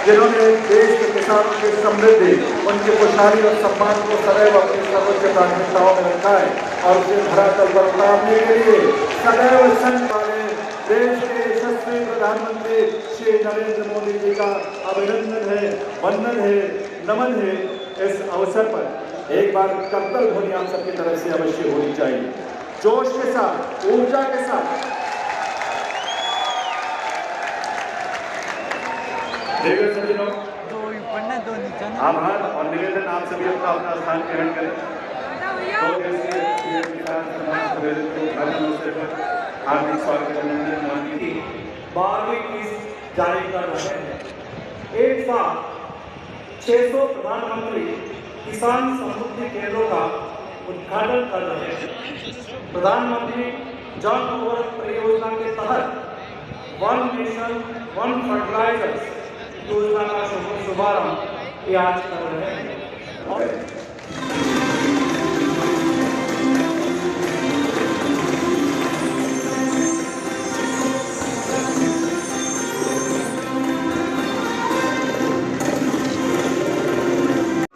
जिन्होंने देश के किसानों की समृद्धि, उनकी खुशहाली और सम्मान को सदैव अपनी सर्वोच्च प्राथमिकताओं में रखा है और उसे धरातल पर उतारने के लिए सदैव संग वाले देश के यशस्वी प्रधानमंत्री श्री नरेंद्र मोदी जी का अभिनंदन है, वंदन है, नमन है। इस अवसर पर एक बार कर्तव्य ध्वनि आप सबकी तरफ से अवश्य होनी चाहिए, जोश के साथ, ऊर्जा के साथ। सज्जनों, आभार और निवेदन आप सभी अपना अपना स्थान ग्रहण करें। हार्दिक स्वागत अभिनंदन की 12वीं किस्त जारी कर रहे हैं। एक साथ 600 प्रधानमंत्री किसान समृद्धि केंद्रों का उद्घाटन कर रहे हैं। प्रधानमंत्री जन उर्वरक परियोजना के तहत वन नेशन वन फर्टिलाइजर्स योजना का शुभारंभ आज कर रहे हैं।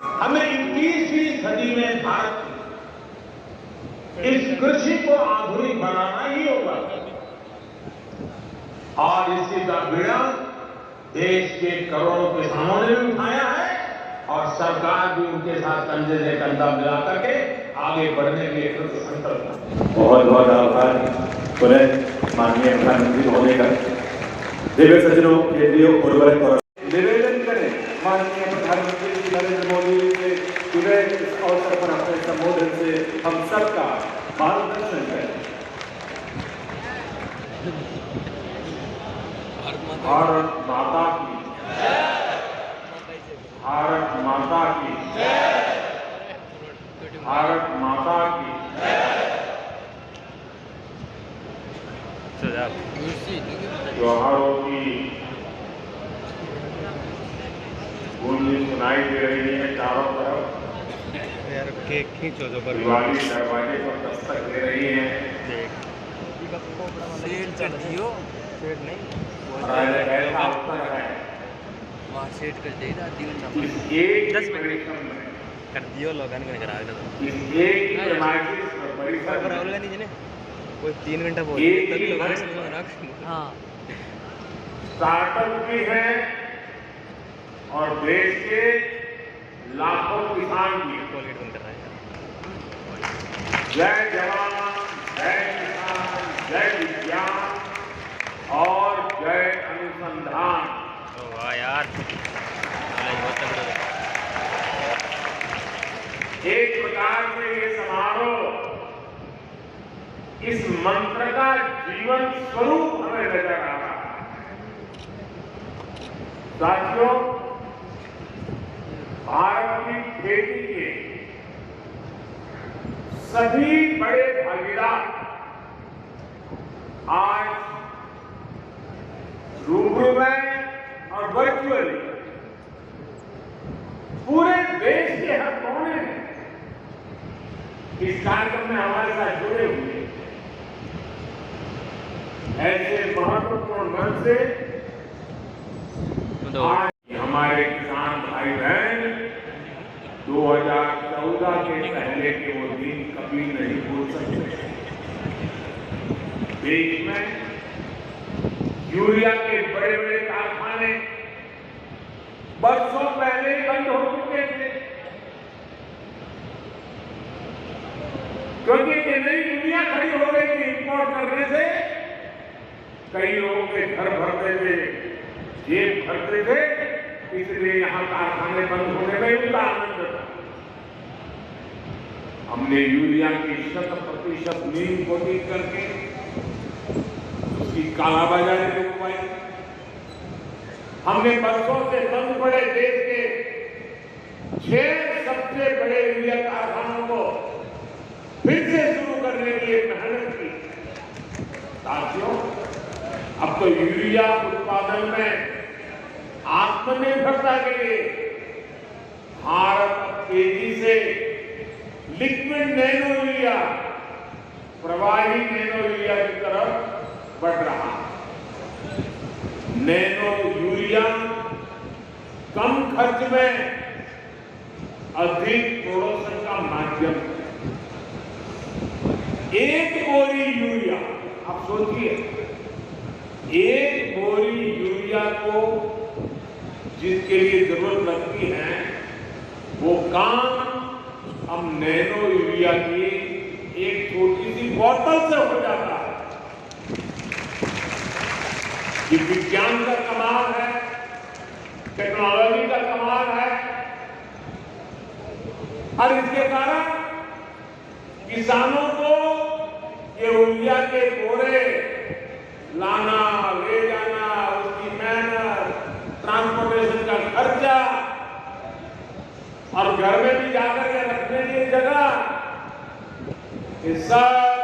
हमें 21वीं सदी में भारत इस कृषि को आधुनिक बनाना ही होगा और इसी का बीड़ा देश के करोड़ों किसानों ने भी उठाया है और सरकार भी उनके साथ कंधे से कंधा मिला करके आगे बढ़ने के लिए कृत संकल्प है। बहुत बहुत आभार पुनः माननीय प्रधानमंत्री महोदय का। दिव्य सज्जनों, केंद्रीय उर्वरक और निवेदन करें माननीय प्रधानमंत्री श्री नरेंद्र मोदी जी से सुबह इस अवसर पर अपने संबोधन से हम सबका मार्गदर्शन करें। भारत माता की, भारत माता की, भारत माता की। त्योहारों की गूंज सुनाई दे रही है चारों तरफ। यार केक खींचो जो दिवाली दरवाजे पर दस्तक दे रही है। सेट कर दियो, सेट नहीं ऐसा अवसर है, वहाँ सेट कर देगा इस एक 10 मिनट कर दियो लोगन के करा दो। इस एक ही पैमाइश परिसर पर होगा नहीं जने कोई 3 घंटा बोल एक तभी ही लोगों बड़े- समझ में आ। हाँ स्टार्टअप भी है और देश के लाखों किसान भी। कोलगेट बंद कर रहा है। जय जवान, जय किसान, जय विज्ञान और जय अनुसंधान। तो वाह यार बहुत तगड़ा है। एक प्रकार से ये समारोह इस मंत्र का जीवन स्वरूप हमें नजर आ रहा है। साथियों, भारत की खेती के सभी बड़े भागीदार आज रूबरू में और वर्चुअली पूरे देश के हर कोने में इस कार्यक्रम में हमारे साथ जुड़े हुए हैं। ऐसे महत्वपूर्ण मन से आज हमारे किसान भाई बहन 2014 के पहले के वो दिन कभी नहीं भूल सकते। देश में यूरिया के बड़े बड़े कारखाने बरसों पहले ही बंद हो चुके थे, क्योंकि ये नई दुनिया खड़ी हो गई थी। इंपोर्ट करने से कई लोगों के घर भरते थे, जेब भरते थे, इसलिए यहां कारखाने बंद होने में उनका आनंद था। हमने यूरिया की 100% नीम कोटिंग करके उसकी कालाबाजारी रुकवाई। हमने बरसों से बंद पड़े देश के 6 सबसे बड़े यूरिया कारखानों को फिर से शुरू करने के लिए मेहनत की। साथियों, अब तो यूरिया उत्पादन में आत्मनिर्भरता के लिए भारत तेजी से लिक्विड नैनो यूरिया, प्रवाही नैनो यूरिया की तरफ बढ़ रहा है। नैनो यूरिया कम खर्च में अधिक प्रोडक्शन का माध्यम है। एक बोरी यूरिया, आप सोचिए, एक बोरी यूरिया को जिसके लिए जरूरत लगती है वो काम हम नैनो यूरिया की एक छोटी सी बोतल से हो जाता है। ये विज्ञान का कमाल है, टेक्नोलॉजी का कमाल है, और इसके कारण किसानों को ये यूरिया के बोरे लाना, ले जाना, उसकी मेहनत, ट्रांसपोर्टेशन का खर्चा और घर में भी जाकर के रखने की जगह, इस सब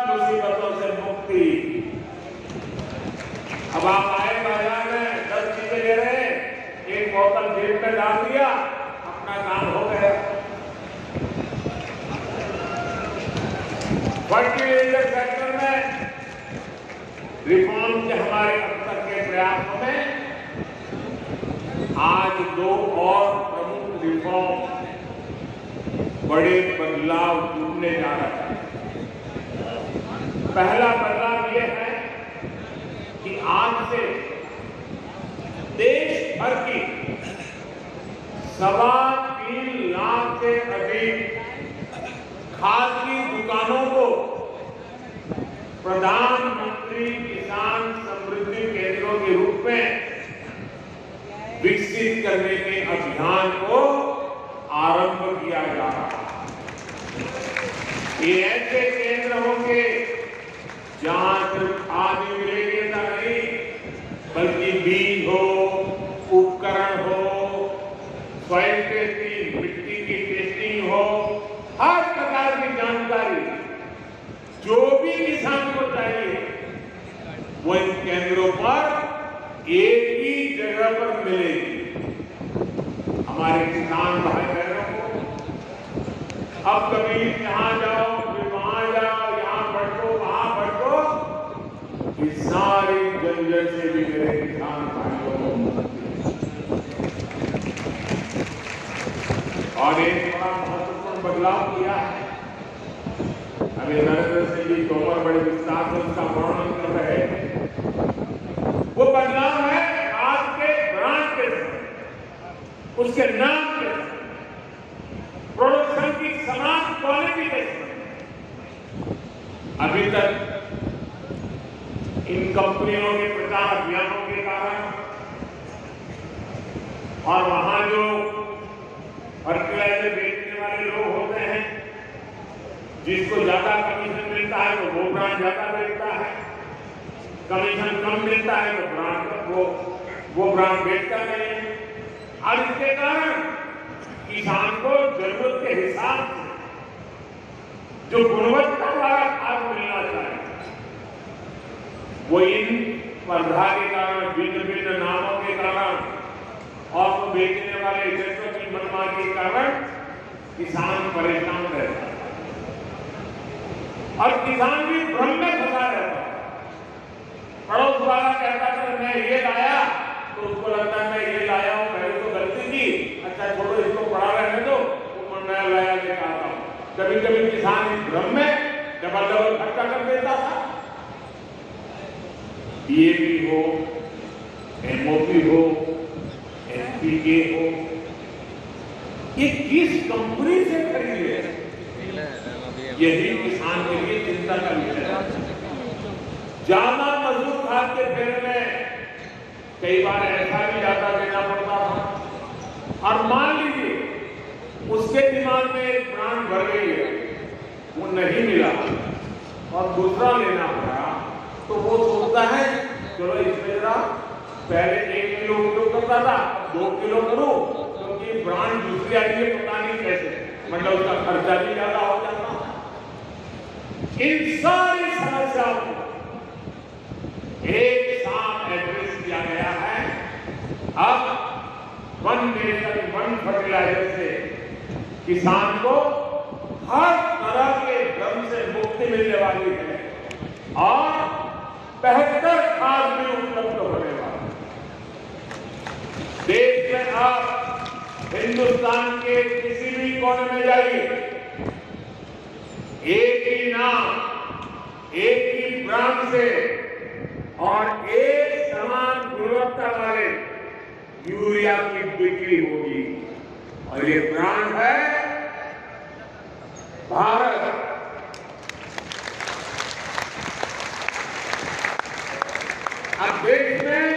मुसीबतों से मुक्ति। अब आप आए बाजार में 10 चीजें ले रहे, एक बोतल जेब में डाल दिया, अपना काम हो गया। फर्टिलाइजर सेक्टर में रिफॉर्म के हमारे अब तक के प्रयासों में आज 2 और प्रमुख रिफॉर्म बड़े बदलाव जुड़ने जा रहे हैं। पहला बदलाव यह है कि आज से देश भर की 3.25 लाख से अधिक खाद की दुकानों को प्रधानमंत्री किसान समृद्धि केंद्रों के रूप में विकसित करने के अभियान को आरंभ किया जा रहा है। ये ऐसे केंद्र होंगे जहां सिर्फ खाद ही मिलेगी ऐसा नहीं, बल्कि बीज हो, उपकरण हो, सॉइल टेस्टिंग, मिट्टी की टेस्टिंग हो, हर प्रकार की जानकारी जो भी किसान को चाहिए वो इन केंद्रों पर एक ही जगह पर मिलेगी। हमारे किसान भाई बहनों को अब कभी यहाँ जाओ, फिर वहां जाओ, यहाँ भटको, वहां भटको, इस सारी जंजट से भी मेरे किसान भाइयों को और एक बड़ा महत्वपूर्ण बदलाव किया है। अभी नरेंद्र सिंह जी तोमर बड़े विस्तार से उसका वर्णन कर रहे हैं। वो बदलाव है आज के ब्रांड के साथ, उसके नाम के साथ, प्रोडक्शन की समान क्वालिटी के साथ। अभी तक इन कंपनियों के प्रचार अभियानों के कारण और वहां जो फर्टिलाइजर बेचने वाले लोग होते हैं, जिसको ज्यादा कमीशन मिलता है तो वो ब्रांड ज्यादा बेचता है, कमीशन कम मिलता है तो वो ब्रांड बेचता नहीं है। और इसके कारण किसान को जरूरत के हिसाब से जो गुणवत्ता वाला खाद मिलना चाहिए वो इन स्पर्धा के कारण, भिन्न भिन्न नामों के कारण और वो बेचने वाले एजेंटों की मनमानी के कारण किसान परेशान रहता है और किसान भी भ्रम में फंसा रहता है। पड़ोस वाला कहता था मैं ये लाया, तो उसको लगता है मैं ये लाया हूं, मैंने तो गलती की, अच्छा छोड़ो इसको पड़ा रहने दो, वो मैं लाया लेकर आता हूं। कभी कभी किसान इस भ्रम में डबल खर्चा कर देता था। डीएपी हो, एमओपी हो, एनपीके हो, ये किस कंपनी से खरीदे, यही किसान के लिए चिंता का विषय है। ज्यादा मजबूत खाद के फेरे में कई बार ऐसा भी ज्यादा देना पड़ता था और मान लीजिए उसके दिमाग में एक ब्रांड भर गई है, वो नहीं मिला और दूसरा लेना पड़ा, तो वो सोचता है चलो इसमें जरा पहले 1 किलो उपयोग करता था, 2 किलो करूं, क्योंकि ब्रांड दूसरी आई है, पता नहीं कैसे, मतलब उसका खर्चा भी ज्यादा हो जाता। इन सारी समस्याओं को एक साथ एड्रेस किया गया है। अब वन नेशन वन फर्टिलाइजर से किसान को हर तरह के भ्रम से मुक्ति मिलने वाली है और बेहतर खाद भी उपलब्ध होने वाला है। देश में अब हिंदुस्तान के किसी भी कोने में जाइए, एक ही नाम, एक ही ब्रांड से और एक समान गुणवत्ता वाले यूरिया की बिक्री होगी। और ये ब्रांड है भारत। अब देश में